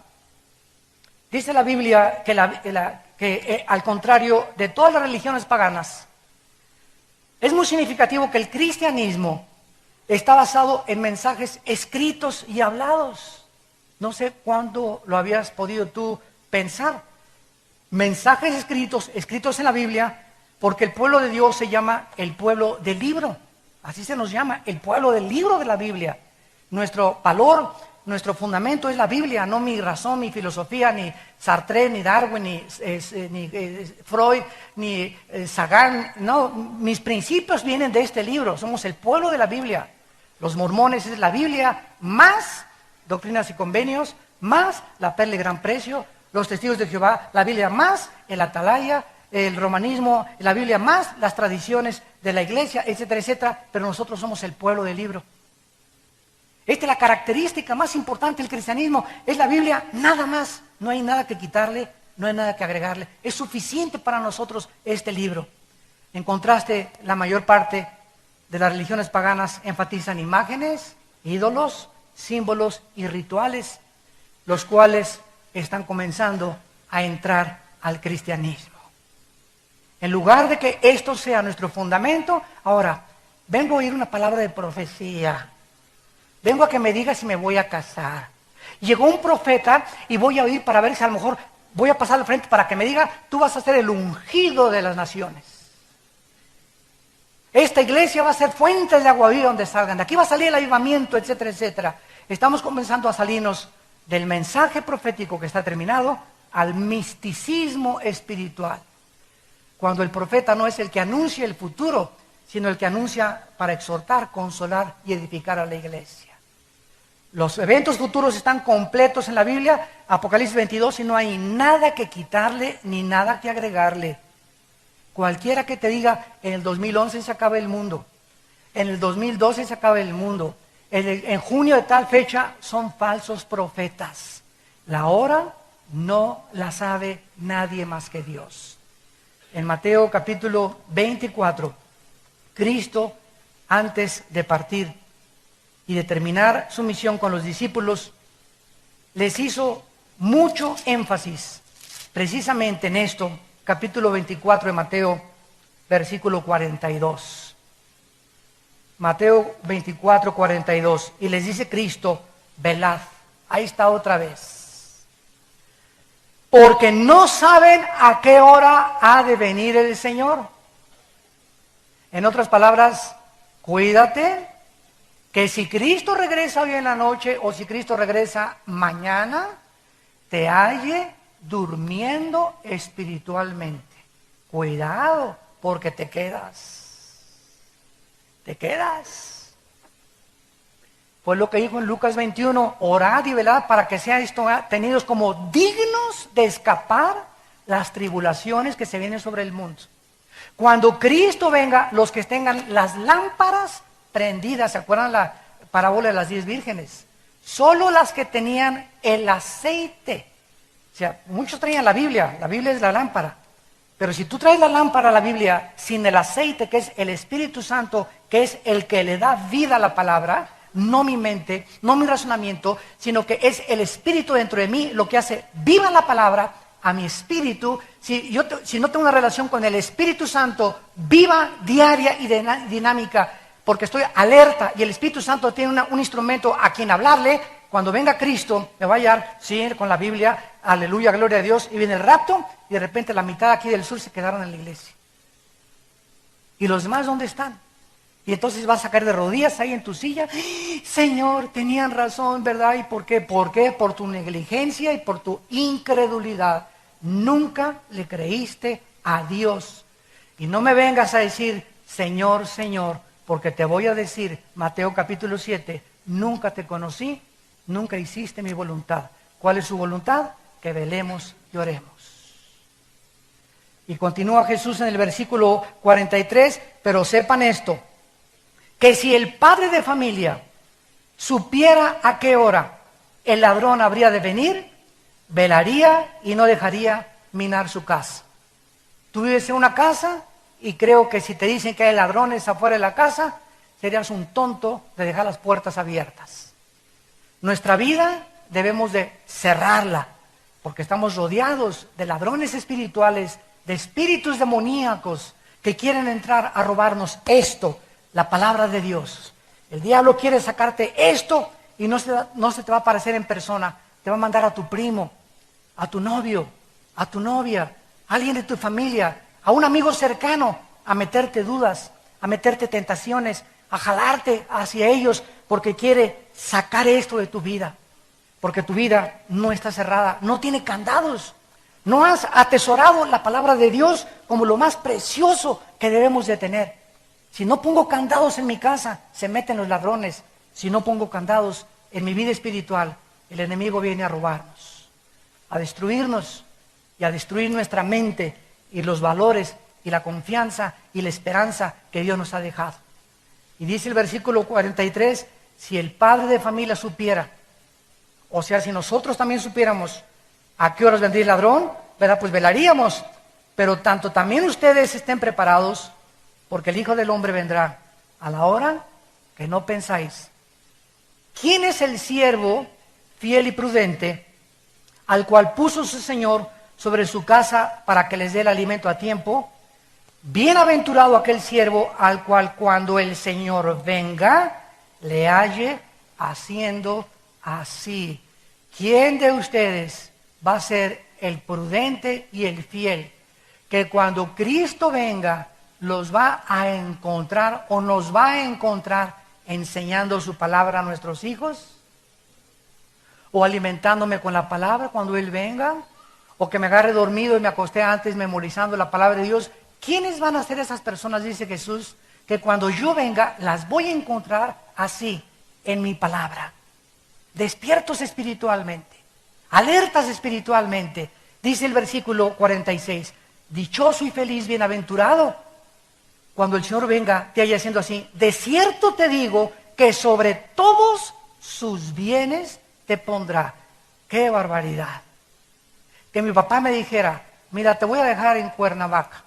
dice la Biblia que al contrario de todas las religiones paganas, es muy significativo que el cristianismo está basado en mensajes escritos y hablados. No sé cuándo lo habías podido tú pensar. Mensajes escritos en la Biblia, porque el pueblo de Dios se llama el pueblo del libro. Así se nos llama, el pueblo del libro de la Biblia. Nuestro valor, nuestro fundamento es la Biblia, no mi razón, mi filosofía, ni Sartre, ni Darwin, ni Freud, ni Sagan. No, mis principios vienen de este libro. Somos el pueblo de la Biblia. Los mormones es la Biblia más Doctrinas y Convenios, más la Perla de Gran Precio. Los Testigos de Jehová, la Biblia más el Atalaya, el romanismo, la Biblia más las tradiciones de la iglesia, etcétera, etcétera. Pero nosotros somos el pueblo del libro. Esta es la característica más importante del cristianismo. Es la Biblia, nada más. No hay nada que quitarle, no hay nada que agregarle. Es suficiente para nosotros este libro. En contraste, la mayor parte de las religiones paganas enfatizan imágenes, ídolos, símbolos y rituales, los cuales están comenzando a entrar al cristianismo. En lugar de que esto sea nuestro fundamento, ahora, vengo a oír una palabra de profecía. Vengo a que me diga si me voy a casar. Llegó un profeta y voy a oír para ver si a lo mejor voy a pasar al frente para que me diga, tú vas a ser el ungido de las naciones. Esta iglesia va a ser fuentes de agua viva donde salgan. De aquí va a salir el avivamiento, etcétera, etcétera. Estamos comenzando a salirnos del mensaje profético que está terminado al misticismo espiritual. Cuando el profeta no es el que anuncia el futuro, sino el que anuncia para exhortar, consolar y edificar a la iglesia. Los eventos futuros están completos en la Biblia, Apocalipsis 22, y no hay nada que quitarle ni nada que agregarle. Cualquiera que te diga, en el 2011 se acaba el mundo, en el 2012 se acaba el mundo, en junio de tal fecha, son falsos profetas. La hora no la sabe nadie más que Dios. En Mateo capítulo 24, Cristo, antes de partir y de terminar su misión con los discípulos, les hizo mucho énfasis precisamente en esto, capítulo 24 de Mateo, versículo 42. Mateo 24, 42. Y les dice Cristo, velad. Ahí está otra vez. Porque no saben a qué hora ha de venir el Señor. En otras palabras, cuídate que si Cristo regresa hoy en la noche o si Cristo regresa mañana, te halle durmiendo espiritualmente. Cuidado, porque te quedas. Te quedas. Pues lo que dijo en Lucas 21, orad y velad para que sean tenidos como dignos de escapar las tribulaciones que se vienen sobre el mundo. Cuando Cristo venga, los que tengan las lámparas prendidas, ¿se acuerdan la parábola de las 10 vírgenes? Solo las que tenían el aceite. O sea, muchos traían la Biblia es la lámpara. Pero si tú traes la lámpara a la Biblia sin el aceite, que es el Espíritu Santo, que es el que le da vida a la palabra, no mi mente, no mi razonamiento, sino que es el Espíritu dentro de mí lo que hace viva la palabra a mi espíritu. Si no tengo una relación con el Espíritu Santo viva, diaria y dinámica, porque estoy alerta y el Espíritu Santo tiene un instrumento a quien hablarle. Cuando venga Cristo, me va a hallar, sí, con la Biblia, aleluya, gloria a Dios, y viene el rapto, y de repente la mitad aquí del sur se quedaron en la iglesia. ¿Y los demás dónde están? Y entonces vas a caer de rodillas ahí en tu silla. Señor, tenían razón, ¿verdad? ¿Y por qué? ¿Por qué? Por tu negligencia y por tu incredulidad. Nunca le creíste a Dios. Y no me vengas a decir, Señor, Señor, porque te voy a decir, Mateo capítulo 7, nunca te conocí, nunca hiciste mi voluntad. ¿Cuál es su voluntad? Que velemos y oremos. Y continúa Jesús en el versículo 43, pero sepan esto, que si el padre de familia supiera a qué hora el ladrón habría de venir, velaría y no dejaría minar su casa. Tú vives en una casa y creo que si te dicen que hay ladrones afuera de la casa, serías un tonto de dejar las puertas abiertas. Nuestra vida debemos de cerrarla, porque estamos rodeados de ladrones espirituales, de espíritus demoníacos que quieren entrar a robarnos esto, la palabra de Dios. El diablo quiere sacarte esto y no se te va a aparecer en persona. Te va a mandar a tu primo, a tu novio, a tu novia, a alguien de tu familia, a un amigo cercano, a meterte dudas, a meterte tentaciones, a jalarte hacia ellos porque quiere sacar esto de tu vida. Porque tu vida no está cerrada, no tiene candados. No has atesorado la palabra de Dios como lo más precioso que debemos de tener. Si no pongo candados en mi casa, se meten los ladrones. Si no pongo candados en mi vida espiritual, el enemigo viene a robarnos, a destruirnos y a destruir nuestra mente y los valores y la confianza y la esperanza que Dios nos ha dejado. Y dice el versículo 43, si el padre de familia supiera, o sea, si nosotros también supiéramos a qué horas vendría el ladrón, ¿verdad? Pues velaríamos. Pero tanto también ustedes estén preparados, porque el Hijo del Hombre vendrá a la hora que no pensáis. ¿Quién es el siervo fiel y prudente al cual puso su Señor sobre su casa para que les dé el alimento a tiempo? Bienaventurado aquel siervo al cual cuando el Señor venga le halle haciendo así. ¿Quién de ustedes va a ser el prudente y el fiel que cuando Cristo venga los va a encontrar o nos va a encontrar enseñando su palabra a nuestros hijos? ¿O alimentándome con la palabra cuando Él venga? ¿O que me agarre dormido y me acosté antes memorizando la palabra de Dios? ¿Quiénes van a ser esas personas, dice Jesús, que cuando yo venga las voy a encontrar así, en mi palabra? Despiertos espiritualmente, alertas espiritualmente. Dice el versículo 46, dichoso y feliz, bienaventurado, cuando el Señor venga te haya haciendo así. De cierto te digo que sobre todos sus bienes te pondrá. ¡Qué barbaridad! Que mi papá me dijera, mira, te voy a dejar en Cuernavaca.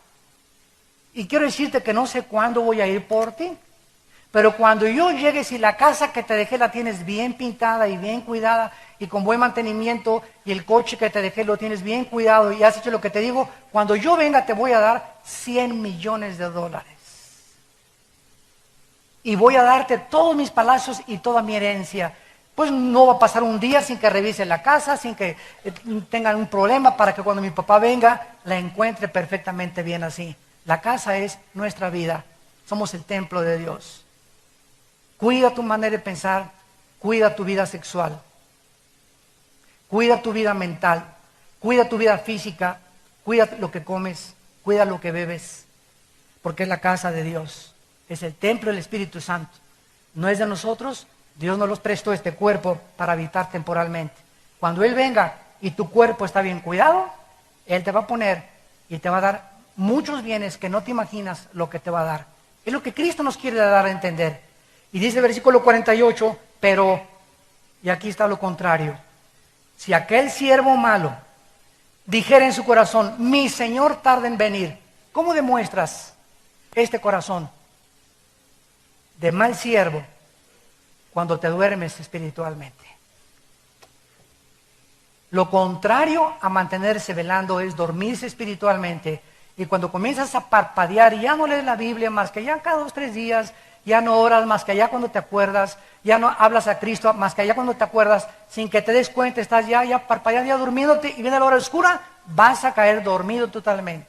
Y quiero decirte que no sé cuándo voy a ir por ti. Pero cuando yo llegue, si la casa que te dejé la tienes bien pintada y bien cuidada y con buen mantenimiento, y el coche que te dejé lo tienes bien cuidado y has hecho lo que te digo, cuando yo venga te voy a dar $100 millones. Y voy a darte todos mis palacios y toda mi herencia. Pues no va a pasar un día sin que revise la casa, sin que tengan un problema, para que cuando mi papá venga la encuentre perfectamente bien así. La casa es nuestra vida. Somos el templo de Dios. Cuida tu manera de pensar, cuida tu vida sexual, cuida tu vida mental, cuida tu vida física, cuida lo que comes, cuida lo que bebes, porque es la casa de Dios, es el templo del Espíritu Santo. No es de nosotros, Dios nos los prestó este cuerpo para habitar temporalmente. Cuando Él venga y tu cuerpo está bien cuidado, Él te va a poner y te va a dar muchos bienes que no te imaginas lo que te va a dar. Es lo que Cristo nos quiere dar a entender. Y dice el versículo 48, pero, y aquí está lo contrario, si aquel siervo malo dijera en su corazón, mi Señor tarda en venir, ¿cómo demuestras este corazón de mal siervo? Cuando te duermes espiritualmente. Lo contrario a mantenerse velando es dormirse espiritualmente. Y cuando comienzas a parpadear y ya no lees la Biblia más que ya cada 2 o 3 días, ya no oras más que allá cuando te acuerdas, ya no hablas a Cristo más que allá cuando te acuerdas, sin que te des cuenta, estás ya parpadeando, ya durmiéndote, y viene la hora oscura, vas a caer dormido totalmente.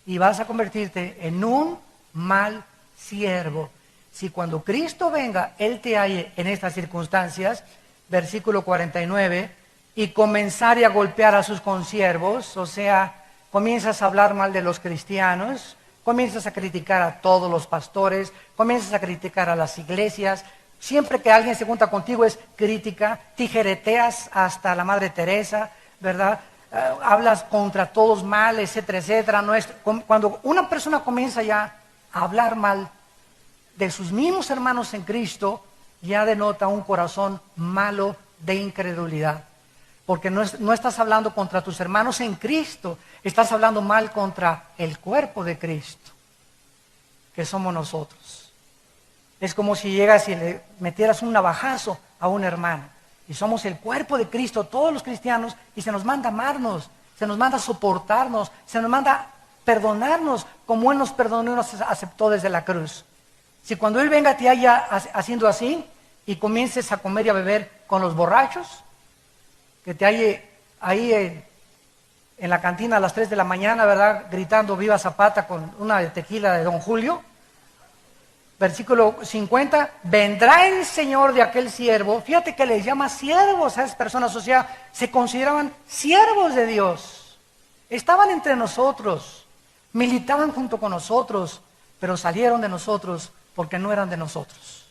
Y vas a convertirte en un mal siervo. si cuando Cristo venga, Él te halle en estas circunstancias, versículo 49, y comenzare a golpear a sus consiervos, o sea, comienzas a hablar mal de los cristianos, comienzas a criticar a todos los pastores, comienzas a criticar a las iglesias, siempre que alguien se junta contigo es crítica, tijereteas hasta la Madre Teresa, ¿verdad? Hablas contra todos mal, etcétera, etcétera. Cuando una persona comienza ya a hablar mal de sus mismos hermanos en Cristo, ya denota un corazón malo de incredulidad. Porque no estás hablando contra tus hermanos en Cristo, estás hablando mal contra el cuerpo de Cristo, que somos nosotros. Es como si llegas y le metieras un navajazo a un hermano. Y somos el cuerpo de Cristo, todos los cristianos, y se nos manda amarnos, se nos manda soportarnos, se nos manda perdonarnos, como Él nos perdonó y nos aceptó desde la cruz. Si cuando Él venga te haya haciendo así, y comiences a comer y a beber con los borrachos, que te halle ahí en la cantina a las 3 de la mañana, ¿verdad? Gritando viva Zapata con una tequila de Don Julio. Versículo 50, vendrá el Señor de aquel siervo. Fíjate que les llama siervos a esas personas, o sea, se consideraban siervos de Dios. Estaban entre nosotros, militaban junto con nosotros, pero salieron de nosotros porque no eran de nosotros.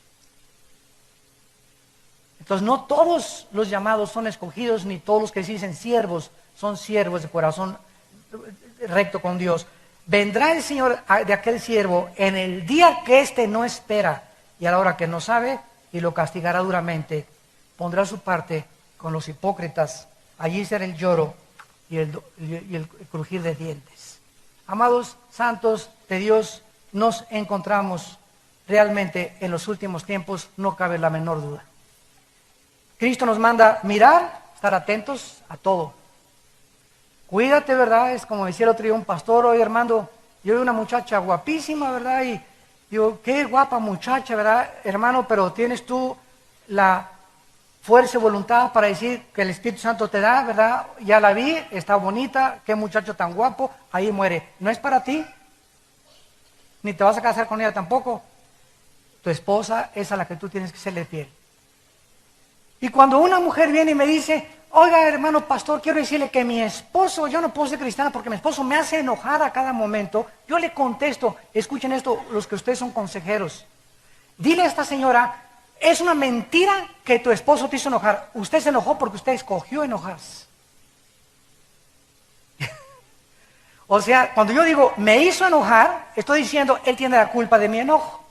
Entonces no todos los llamados son escogidos, ni todos los que se dicen siervos son siervos de corazón recto con Dios. Vendrá el Señor de aquel siervo en el día que éste no espera y a la hora que no sabe, y lo castigará duramente. Pondrá su parte con los hipócritas. Allí será el lloro y el crujir de dientes. Amados santos de Dios, nos encontramos realmente en los últimos tiempos, no cabe la menor duda. Cristo nos manda mirar, estar atentos a todo. Cuídate, ¿verdad? Es como decía el otro día un pastor: oye, hermano, yo vi una muchacha guapísima, ¿verdad? Y digo, qué guapa muchacha, ¿verdad, hermano? Pero tienes tú la fuerza y voluntad para decir que el Espíritu Santo te da, ¿verdad? Ya la vi, está bonita, qué muchacho tan guapo, ahí muere. No es para ti, ni te vas a casar con ella tampoco. Tu esposa es a la que tú tienes que serle fiel. Y cuando una mujer viene y me dice: oiga, hermano pastor, quiero decirle que mi esposo, yo no puedo ser cristiana porque mi esposo me hace enojar a cada momento, yo le contesto, escuchen esto, los que ustedes son consejeros, dile a esta señora: es una mentira que tu esposo te hizo enojar, usted se enojó porque usted escogió enojarse. O sea, cuando yo digo me hizo enojar, estoy diciendo él tiene la culpa de mi enojo.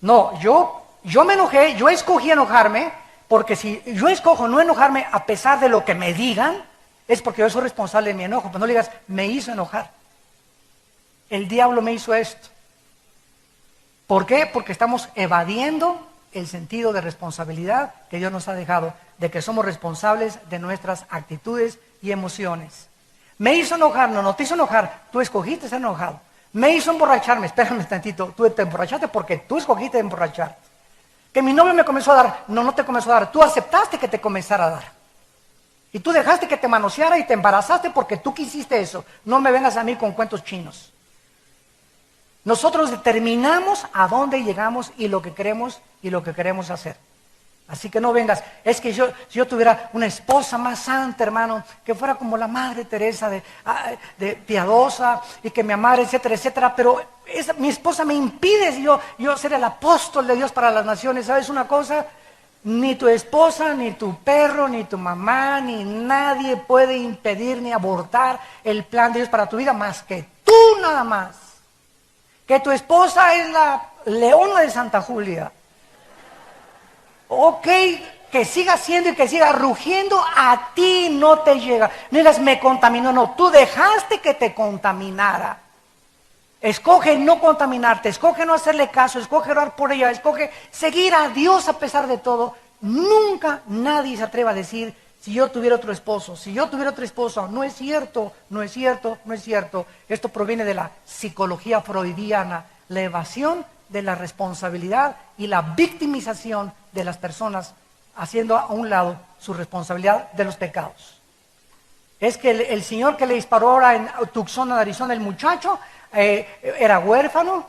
No, yo me enojé, yo escogí enojarme. Porque si yo escojo no enojarme a pesar de lo que me digan, es porque yo soy responsable de mi enojo. Pero no le digas, me hizo enojar. El diablo me hizo esto. ¿Por qué? Porque estamos evadiendo el sentido de responsabilidad que Dios nos ha dejado, de que somos responsables de nuestras actitudes y emociones. Me hizo enojar, no te hizo enojar, tú escogiste ser enojado. Me hizo emborracharme, espérame tantito, tú te emborrachaste porque tú escogiste emborracharte. Que mi novio me comenzó a dar, no te comenzó a dar, tú aceptaste que te comenzara a dar. Y tú dejaste que te manoseara y te embarazaste porque tú quisiste eso. No me vengas a mí con cuentos chinos. Nosotros determinamos a dónde llegamos y lo que queremos hacer. Así que no vengas, es que si yo tuviera una esposa más santa, hermano, que fuera como la Madre Teresa, de piadosa, y que me amara, etcétera, etcétera, pero mi esposa me impide yo ser el apóstol de Dios para las naciones. ¿Sabes una cosa? Ni tu esposa, ni tu perro, ni tu mamá, ni nadie puede impedir ni abortar el plan de Dios para tu vida más que tú nada más. Que tu esposa es la leona de Santa Julia. Ok, que siga siendo y que siga rugiendo, a ti no te llega. No digas, me contaminó, no, tú dejaste que te contaminara. Escoge no contaminarte, escoge no hacerle caso, escoge orar por ella, escoge seguir a Dios a pesar de todo. Nunca nadie se atreva a decir, si yo tuviera otro esposo, si yo tuviera otra esposa. No es cierto, no es cierto, no es cierto. Esto proviene de la psicología freudiana, la evasión de la responsabilidad y la victimización de las personas, haciendo a un lado su responsabilidad de los pecados. Es que el señor que le disparó ahora en Tucson, Arizona, el muchacho, era huérfano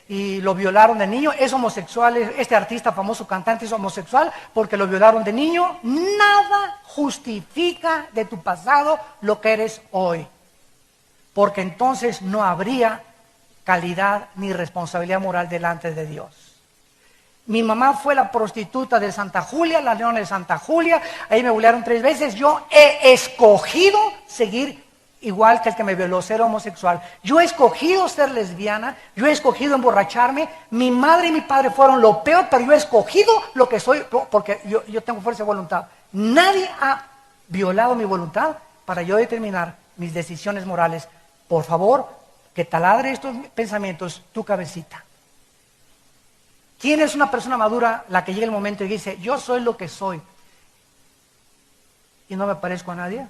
y lo violaron de niño, es homosexual, este artista famoso cantante es homosexual porque lo violaron de niño. Nada justifica de tu pasado lo que eres hoy, porque entonces no habría calidad ni responsabilidad moral delante de Dios. Mi mamá fue la prostituta de Santa Julia, la leona de Santa Julia, ahí me violaron 3 veces. Yo he escogido seguir igual que el que me violó, ser homosexual. Yo he escogido ser lesbiana, yo he escogido emborracharme. Mi madre y mi padre fueron lo peor, pero yo he escogido lo que soy, porque yo tengo fuerza de voluntad. Nadie ha violado mi voluntad para yo determinar mis decisiones morales. Por favor, que taladre estos pensamientos tu cabecita. ¿Quién es una persona madura? La que llega el momento y dice, yo soy lo que soy y no me parezco a nadie.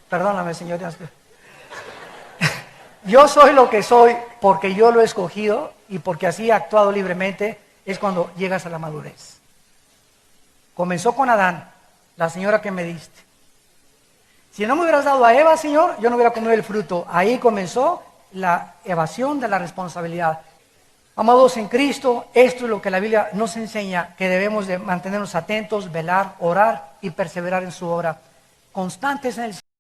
Perdóname, señoras. Yo soy lo que soy porque yo lo he escogido y porque así he actuado libremente. Es cuando llegas a la madurez. Comenzó con Adán, la señora que me diste. Si no me hubieras dado a Eva, Señor, yo no hubiera comido el fruto. Ahí comenzó la evasión de la responsabilidad. Amados en Cristo, esto es lo que la Biblia nos enseña, que debemos de mantenernos atentos, velar, orar y perseverar en su obra. Constantes en el